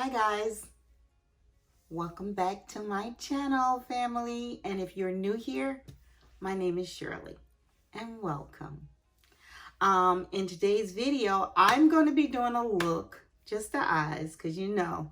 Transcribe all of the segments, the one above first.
Hi guys, welcome back to my channel, family. And if you're new here, my name is Shirley and welcome. In today's video, I'm going to be doing a look, just the eyes, because you know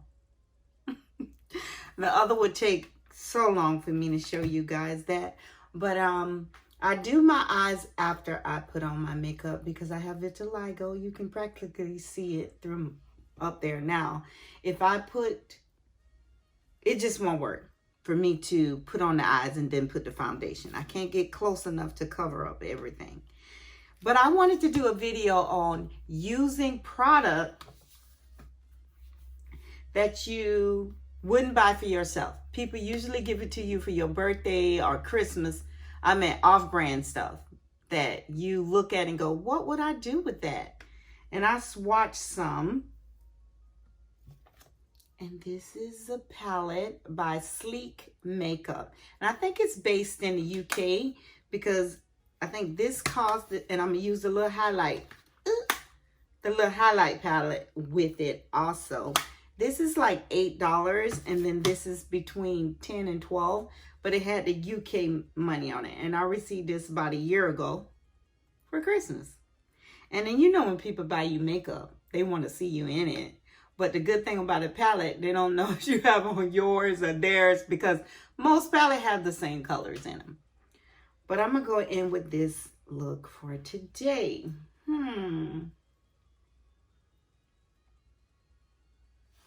the other would take so long for me to show you guys that. But I do my eyes after I put on my makeup because I have vitiligo. You can practically see it through up there now. If I put, it just won't work for me to put on the eyes and then put the foundation. I can't get close enough to cover up everything. But I wanted to do a video on using product that you wouldn't buy for yourself. People usually give it to you for your birthday or Christmas. I mean off-brand stuff that you look at and go, what would I do with that? And I swatched some. And this is a palette by Sleek Makeup. And I think it's based in the UK because I think this cost, and I'm going to use the little highlight palette with it also. This is like $8 and then this is between 10 and 12, but it had the UK money on it. And I received this about a year ago for Christmas. And then you know when people buy you makeup, they want to see you in it. But the good thing about a palette, they don't know if you have on yours or theirs because most palettes have the same colors in them. But I'm going to go in with this look for today.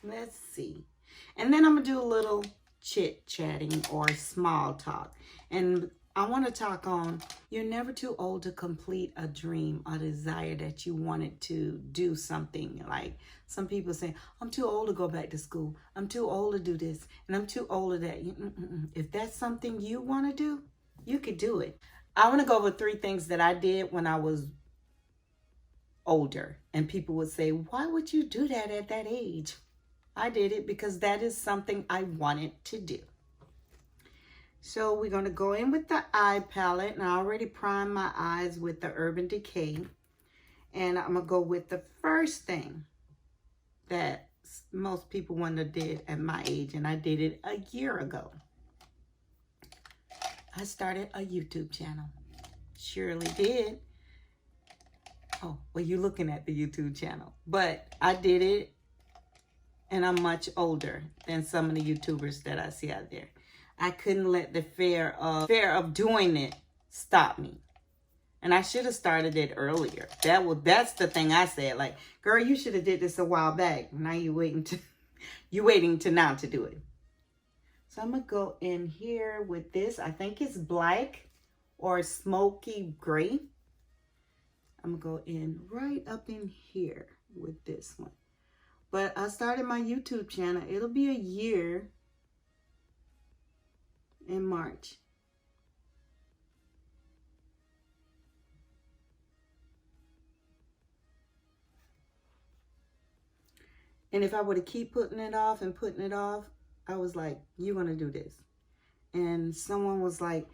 Let's see. And then I'm going to do a little chit-chatting or small talk. And I want to talk on, you're never too old to complete a dream or desire that you wanted to do something. Like some people say, I'm too old to go back to school. I'm too old to do this. And I'm too old to that. If that's something you want to do, you could do it. I want to go over 3 things that I did when I was older. And people would say, why would you do that at that age? I did it because that is something I wanted to do. So we're going to go in with the eye palette. And I already primed my eyes with the Urban Decay. And I'm going to go with the first thing that most people wouldn't have did at my age. And I did it a year ago. I started a YouTube channel. Shirley did. Oh, well, you're looking at the YouTube channel. But I did it. And I'm much older than some of the YouTubers that I see out there. I couldn't let the fear of doing it stop me. And I should have started it earlier. That's the thing I said. Like, girl, you should have did this a while back. Now you waiting to now to do it. So I'm gonna go in here with this. I think it's black or smoky gray. I'm gonna go in right up in here with this one. But I started my YouTube channel. It'll be a year in March. And if I were to keep putting it off and putting it off, I was like, you're going to do this. And someone was like,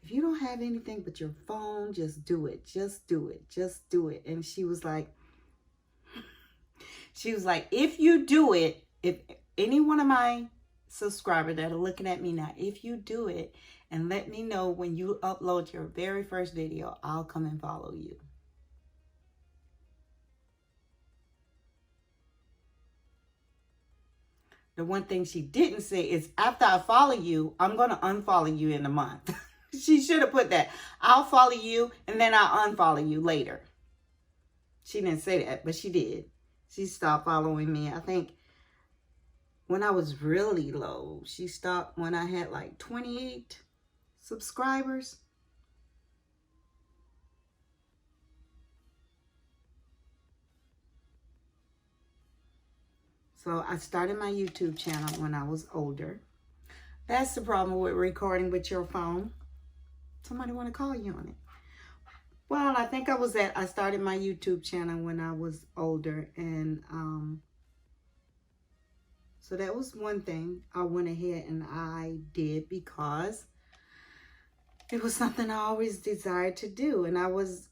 if you don't have anything but your phone, just do it. Just do it. Just do it. And she was like, if you do it, if any one of my subscribers that are looking at me now, if you do it and let me know when you upload your very first video, I'll come and follow you. The one thing she didn't say is after I follow you, I'm going to unfollow you in a month. She should have put that. I'll follow you and then I'll unfollow you later. She didn't say that, but she did. She stopped following me. I think when I was really low, she stopped when I had like 28 subscribers. So I started my YouTube channel when I was older. That's the problem with recording with your phone. Somebody want to call you on it. Well, I think I started my YouTube channel when I was older. And so that was one thing I went ahead and I did because it was something I always desired to do. And I was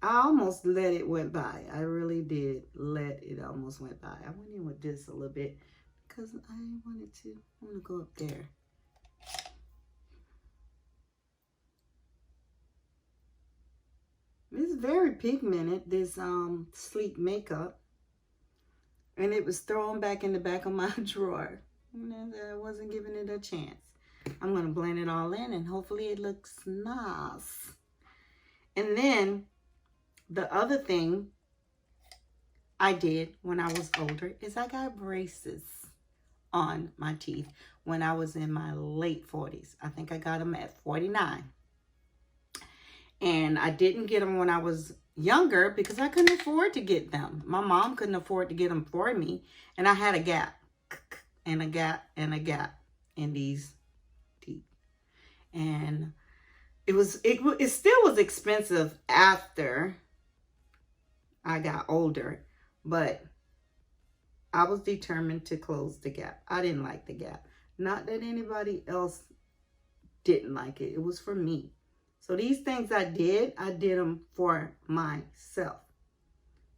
I almost let it went by. I really did let it almost went by. I went in with this a little bit because I wanted to. I want to go up there. It's very pigmented, this sleek makeup. And it was thrown back in the back of my drawer. And I wasn't giving it a chance. I'm going to blend it all in and hopefully it looks nice. And then the other thing I did when I was older is I got braces on my teeth when I was in my late 40s. I think I got them at 49. And I didn't get them when I was younger because I couldn't afford to get them. My mom couldn't afford to get them for me. And I had a gap and a gap and a gap in these teeth. And it still was expensive after I got older. But I was determined to close the gap. I didn't like the gap. Not that anybody else didn't like it. It was for me. So these things I did them for myself.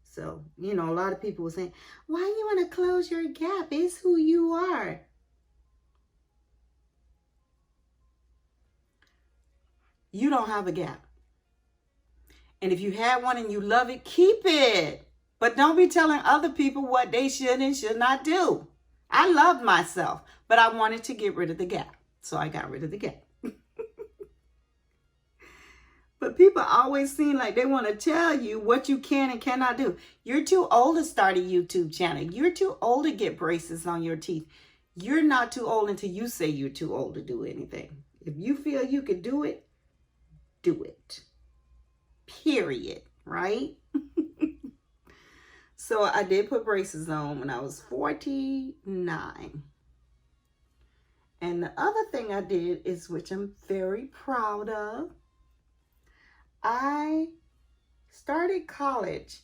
So, you know, a lot of people were saying, why you want to close your gap? It's who you are. You don't have a gap. And if you had one and you love it, keep it. But don't be telling other people what they should and should not do. I loved myself, but I wanted to get rid of the gap. So I got rid of the gap. But people always seem like they want to tell you what you can and cannot do. You're too old to start a YouTube channel. You're too old to get braces on your teeth. You're not too old until you say you're too old to do anything. If you feel you could do it, do it. Period. Right? So I did put braces on when I was 49. And the other thing I did is, which I'm very proud of, I started college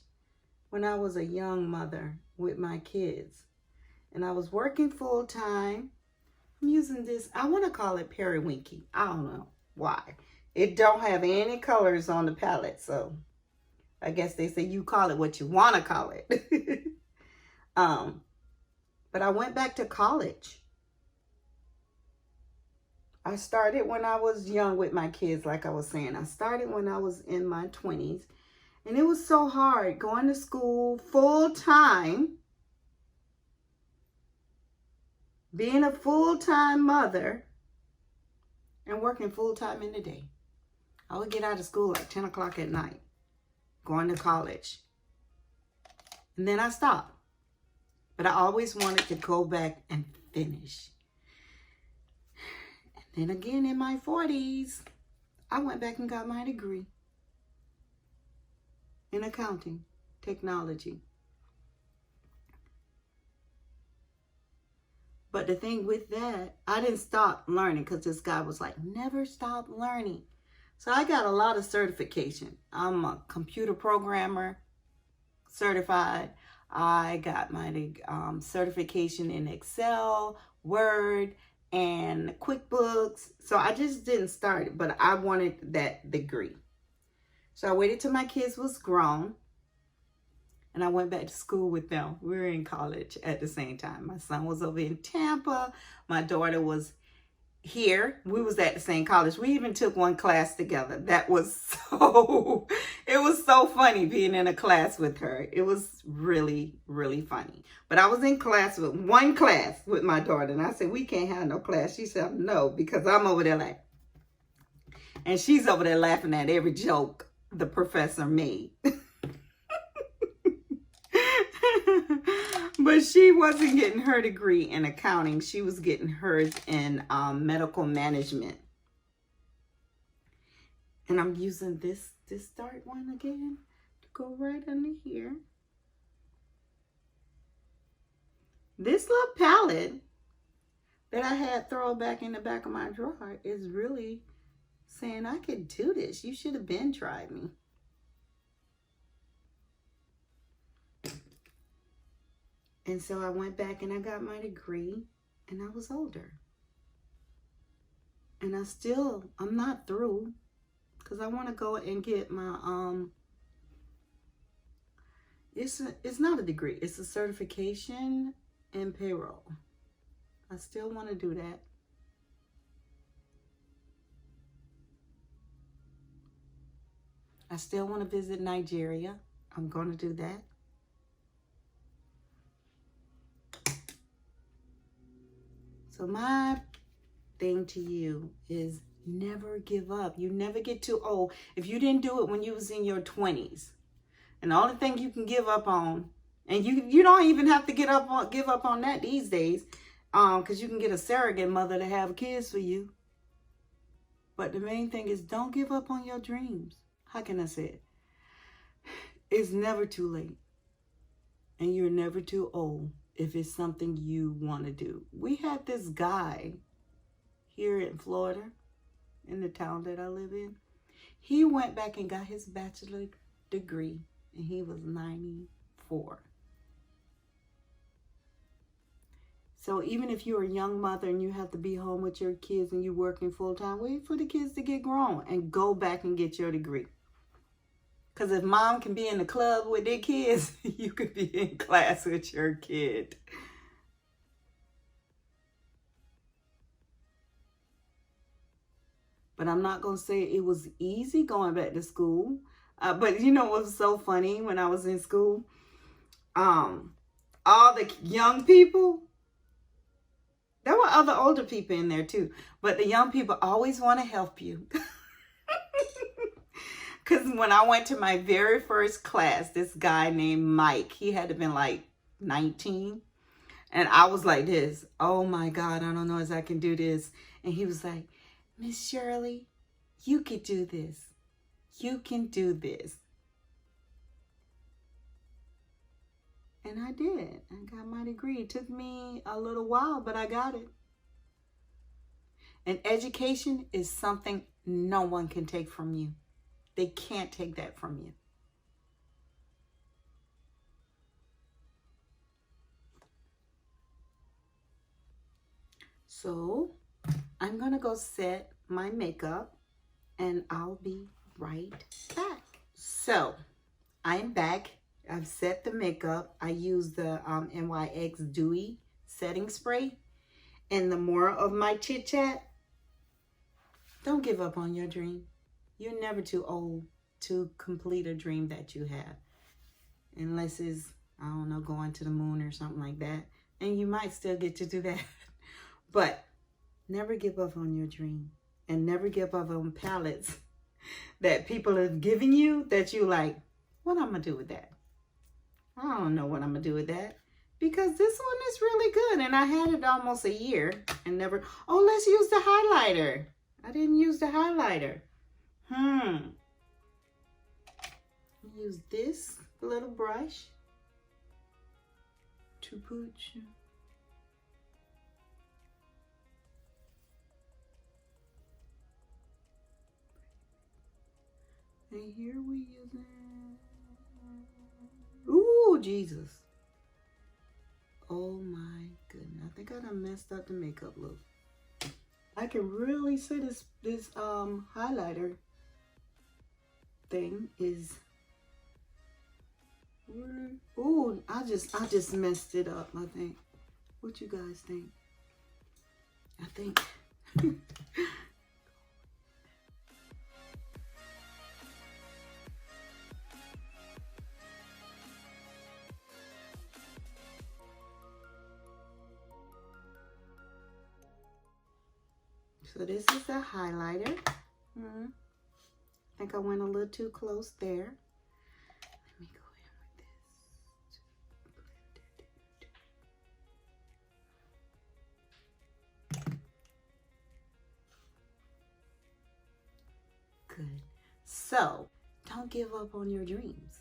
when I was a young mother with my kids. And I was working full time. I'm using this, I want to call it periwinkle. I don't know why. It don't have any colors on the palette, so I guess they say you call it what you want to call it. But I went back to college. I started when I was young with my kids, like I was saying. I started when I was in my 20s. And it was so hard going to school full time, being a full-time mother, and working full-time in the day. I would get out of school like 10 o'clock at night, going to college. And then I stopped. But I always wanted to go back and finish. And then again in my 40s, I went back and got my degree in accounting, technology. But the thing with that, I didn't stop learning because this guy was like, never stop learning. So I got a lot of certification. I'm a computer programmer, certified. I got my certification in Excel, Word, and QuickBooks. So I just didn't start it, but I wanted that degree. So I waited till my kids was grown, and I went back to school with them. We were in college at the same time. My son was over in Tampa. My daughter was here. We was at the same college. We even took one class together. That was it was so funny being in a class with her. It was really, really funny. But I was in one class with my daughter, and I said, we can't have no class. She said, no, because I'm over there laughing. And she's over there laughing at every joke the professor made. But she wasn't getting her degree in accounting. She was getting hers in medical management. And I'm using this dark one again to go right under here. This little palette that I had thrown back in the back of my drawer is really saying I could do this. You should have been tried me. And so I went back and I got my degree, and I was older. And I'm not through, because I want to go and get my It's not a degree. It's a certification in payroll. I still want to do that. I still want to visit Nigeria. I'm going to do that. So my thing to you is never give up. You never get too old. If you didn't do it when you was in your 20s, and the only thing you can give up on, and you don't even have to give up on that these days, because you can get a surrogate mother to have kids for you. But the main thing is don't give up on your dreams. How can I say it? It's never too late. And you're never too old if it's something you want to do. We had this guy here in Florida, in the town that I live in. He went back and got his bachelor degree, and he was 94. So even if you're a young mother and you have to be home with your kids and you're working full time, wait for the kids to get grown and go back and get your degree. Because if mom can be in the club with their kids, you could be in class with your kid. But I'm not going to say it was easy going back to school. But you know what was so funny when I was in school? All the young people, there were other older people in there too. But the young people always want to help you. Because when I went to my very first class, this guy named Mike, he had to have been like 19. And I was like this, oh my God, I don't know if I can do this. And he was like, Miss Shirley, you could do this. You can do this. And I did. I got my degree. It took me a little while, but I got it. And education is something no one can take from you. They can't take that from you. So I'm going to go set my makeup and I'll be right back. So I'm back. I've set the makeup. I use the NYX Dewy setting spray. And the moral of my chit chat, don't give up on your dream. You're never too old to complete a dream that you have. Unless it's, I don't know, going to the moon or something like that. And you might still get to do that. But never give up on your dream. And never give up on palettes that people have given you that you like, what I'm going to do with that? I don't know what I'm going to do with that. Because this one is really good. And I had it almost a year and never, oh, let's use the highlighter. I didn't use the highlighter. Use this little brush to put you. And here we use it. Ooh, Jesus. Oh my goodness. I think I done messed up the makeup look. I can really say this highlighter thing is really, ooh, I just messed it up, I think. What you guys think? I think so this is a highlighter. I think I went a little too close there. Let me go in with this. Good. So, don't give up on your dreams.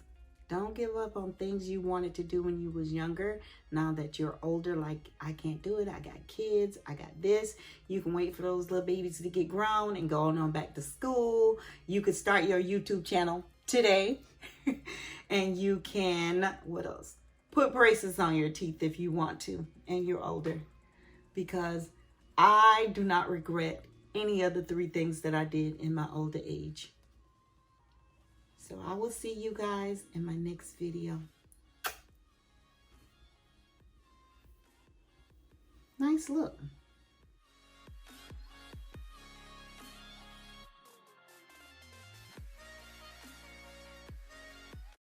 Don't give up on things you wanted to do when you was younger. Now that you're older, like, I can't do it. I got kids. I got this. You can wait for those little babies to get grown and go on back to school. You could start your YouTube channel today. And you can, what else? Put braces on your teeth if you want to and you're older. Because I do not regret any of the 3 things that I did in my older age. So I will see you guys in my next video. Nice look.